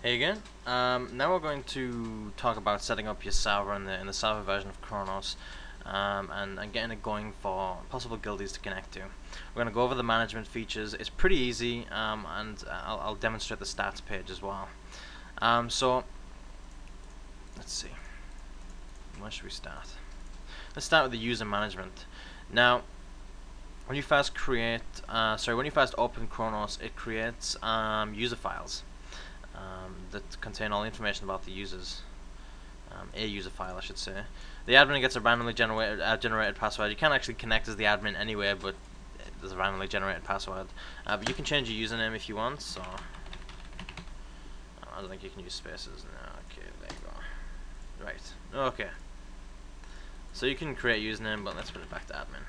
Hey again. Now we're going to talk about setting up your server in the server version of Chronos, and getting it going for possible guildies to connect to. We're going to go over the management features. It's pretty easy, and I'll demonstrate the stats page as well. So let's see. Where should we start? Let's start with the user management. Now, when you first open Chronos, it creates user files. That contain all the information about the users. A user file, I should say. The admin gets a randomly generated password. You can't actually connect as the admin anyway, but there's a randomly generated password. But you can change your username if you want. So I don't think you can use spaces. No, okay, there you go. Right. Okay. So you can create a username, but let's put it back to admin.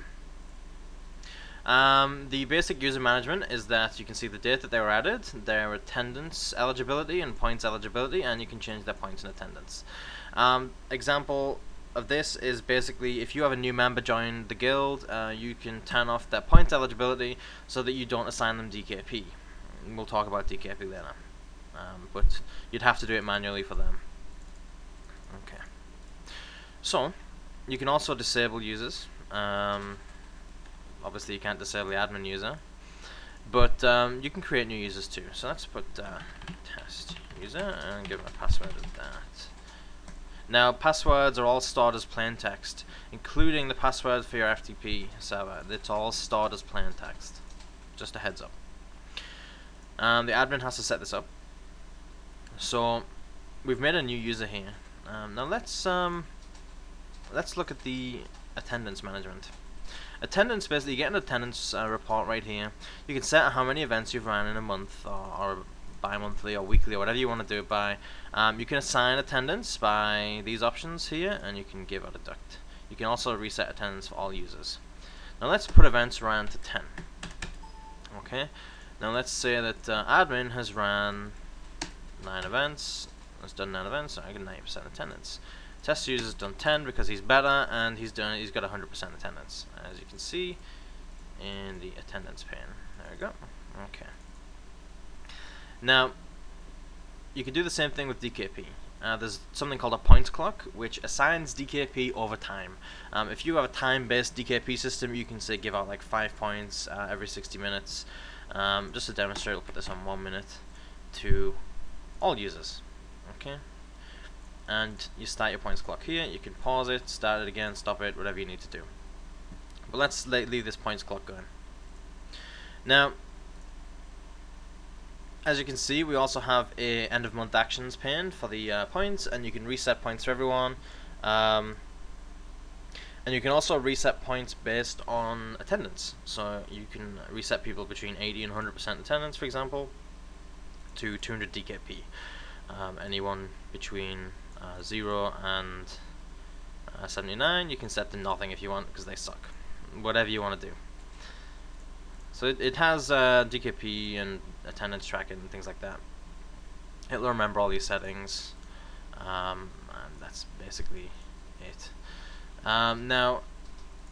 The basic user management is that you can see the date that they were added, their attendance eligibility and points eligibility, and you can change their points and attendance. Example of this is basically if you have a new member join the guild, you can turn off their points eligibility so that you don't assign them DKP. We'll talk about DKP later, but you'd have to do it manually for them. Okay. So you can also disable users. Obviously you can't disable the admin user, but you can create new users too. So let's put test user and give it a password of that. Now passwords are all stored as plain text, including the password for your FTP server. It's all stored as plain text. Just a heads up. The admin has to set this up. So we've made a new user here. Now let's look at the attendance management. Attendance, basically, you get an attendance report right here. You can set how many events you've ran in a month, or bi-monthly, or weekly, or whatever you want to do it by. You can assign attendance by these options here, and you can give out a duct. You can also reset attendance for all users. Now let's put events ran to 10. Okay. Now let's say that admin has ran 9 events. Has done 9 events, so I get 90% attendance. Test user's done 10 because he's better, and he's got 100% attendance, as you can see in the attendance pane. There we go. Okay. Now you can do the same thing with DKP. There's something called a points clock, which assigns DKP over time. If you have a time-based DKP system, you can say give out like 5 points every 60 minutes. Just to demonstrate, we'll put this on 1 minute to all users. Okay. And you start your points clock here. You can pause it, start it again, stop it, whatever you need to do. But let's leave this points clock going. Now, as you can see, we also have a end of month actions pane for the points, and you can reset points for everyone. And you can also reset points based on attendance. So you can reset people between 80 and 100% attendance, for example, to 200 DKP. Anyone between 0 and 79, you can set to nothing if you want, because they suck. Whatever you want to do. So it has DKP and attendance tracking and things like that. It'll remember all these settings, and that's basically it. Now,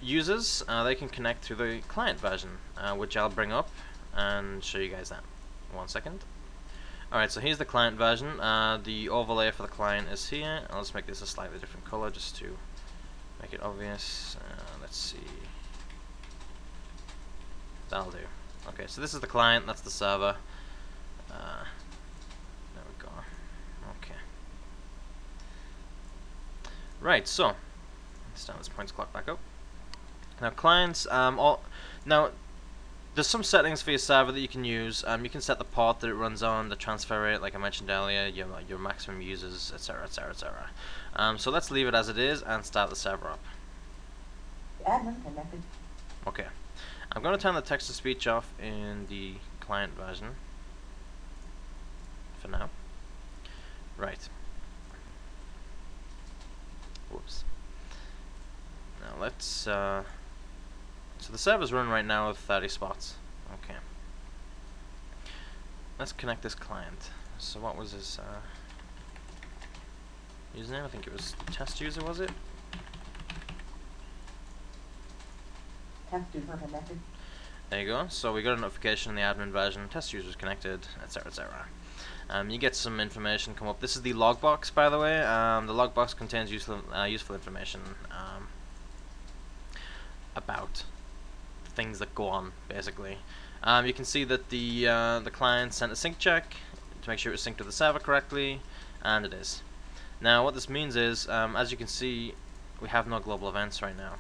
users, they can connect through the client version, which I'll bring up and show you guys that. 1 second. Alright, so here's the client version. The overlay for the client is here. I'll just make this a slightly different color just to make it obvious. Let's see. That'll do. Okay, so this is the client, that's the server. There we go. Okay. Right, so let's start this points clock back up. Now clients, now there's some settings for your server that you can use. You can set the port that it runs on, the transfer rate, like I mentioned earlier, your maximum users, etc., etc., etc. So let's leave it as it is and start the server up. Admin connected. Okay. I'm going to turn the text-to-speech off in the client version for now. Right. Whoops. Now let's so the server's running right now with 30 spots. Okay. Let's connect this client. So what was his username? I think it was test user, was it? Test user connected. There you go. So we got a notification in the admin version, test users connected, etc., etc. You get some information come up. This is the log box, by the way. The log box contains useful information about things that go on, basically. You can see that the client sent a sync check to make sure it was synced to the server correctly, and it is. Now what this means is, as you can see, we have no global events right now.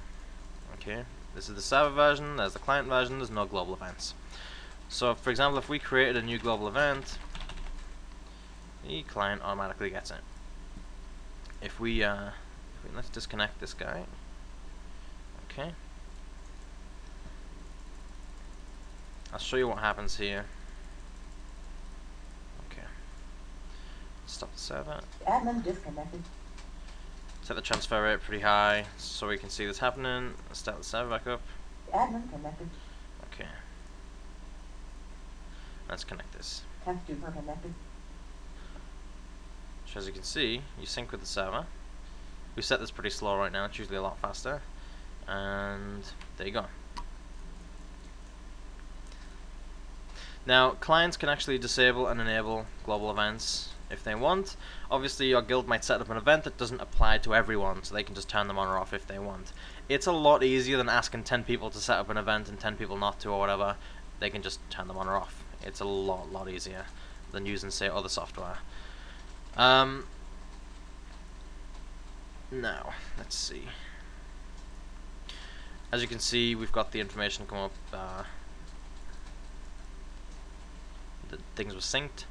Okay, this is the server version, there's the client version, there's no global events. So for example, if we created a new global event, the client automatically gets it. If we let's disconnect this guy. Okay, I'll show you what happens here. Okay, stop the server. Admin disconnected. Set the transfer rate pretty high so we can see this happening. Let's start the server back up. Admin connected. Okay, let's connect this. Test user connected. So as you can see, you sync with the server. We set this pretty slow right now, it's usually a lot faster. And there you go. Now, clients can actually disable and enable global events if they want. Obviously, your guild might set up an event that doesn't apply to everyone, so they can just turn them on or off if they want. It's a lot easier than asking 10 people to set up an event and 10 people not to or whatever. They can just turn them on or off. It's a lot easier than using, say, other software. Now, let's see. As you can see, we've got the information come up. The things were synced.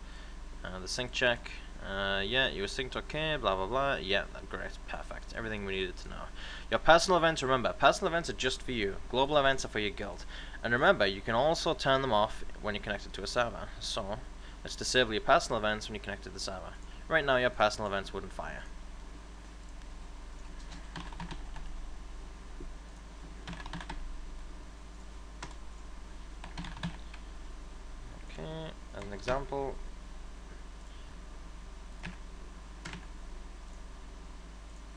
The sync check. Yeah, you were synced, okay, blah blah blah. Yeah, great, perfect. Everything we needed to know. Your personal events, remember, personal events are just for you. Global events are for your guild. And remember, you can also turn them off when you're connected to a server. So, let's disable your personal events when you're connected to the server. Right now, your personal events wouldn't fire. Okay, as an example,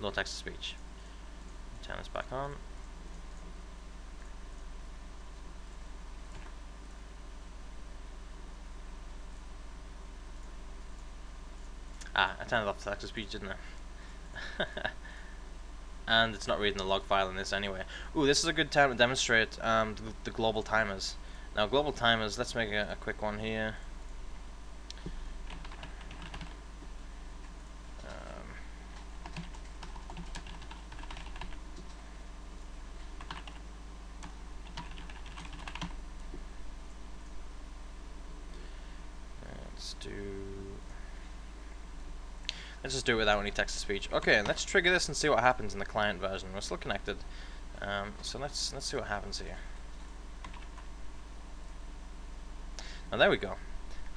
no text to speech. Turn this back on. Ah, I turned off the text to speech, didn't I? And it's not reading the log file in this anyway. Ooh, this is a good time to demonstrate the global timers. Now, global timers, let's make a quick one here. Let's just do it without any text to speech. Okay, let's trigger this and see what happens in the client version. We're still connected, so let's see what happens here. Now there we go.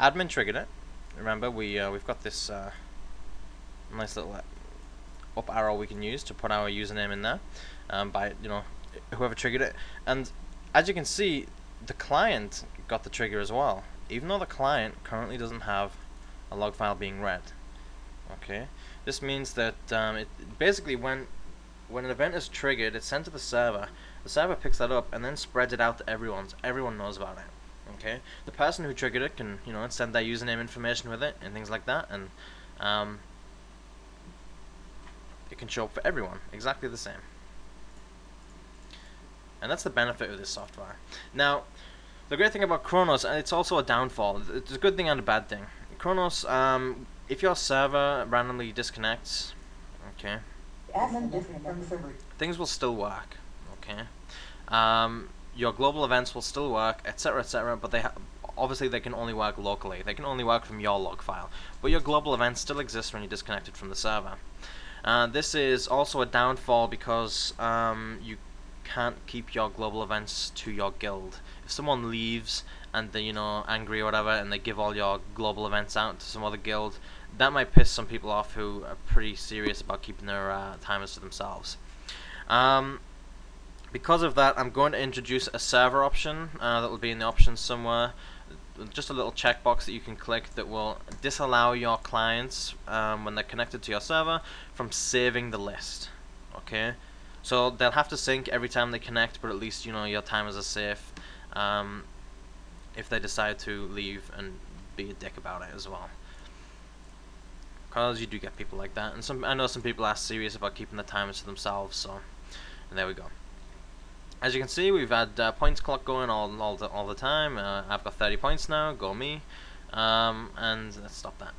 Admin triggered it. Remember, we've got this nice little up arrow we can use to put our username in there by whoever triggered it. And as you can see, the client got the trigger as well, even though the client currently doesn't have a log file being read. Okay, this means that it basically when an event is triggered, it's sent to the server. The server picks that up and then spreads it out to everyone, so everyone knows about it. Okay, the person who triggered it can send their username information with it and things like that, and it can show up for everyone exactly the same. And that's the benefit of this software. Now, the great thing about Chronos, and it's also a downfall. It's a good thing and a bad thing. Chronos, if your server randomly disconnects, okay, things will still work, okay. Your global events will still work, etc., but obviously they can only work locally. They can only work from your log file, but your global events still exist when you're disconnected from the server. This is also a downfall because you can't keep your global events to your guild. If someone leaves and they're angry or whatever, and they give all your global events out to some other guild, that might piss some people off who are pretty serious about keeping their timers to themselves. Because of that, I'm going to introduce a server option that will be in the options somewhere. Just a little checkbox that you can click that will disallow your clients when they're connected to your server from saving the list. Okay, so they'll have to sync every time they connect, but at least your timers are safe if they decide to leave and be a dick about it as well. because you do get people like that, and I know some people are serious about keeping the timers to themselves. So, and there we go. As you can see, we've had points clock going all the time. I've got 30 points now. Go me. And let's stop that.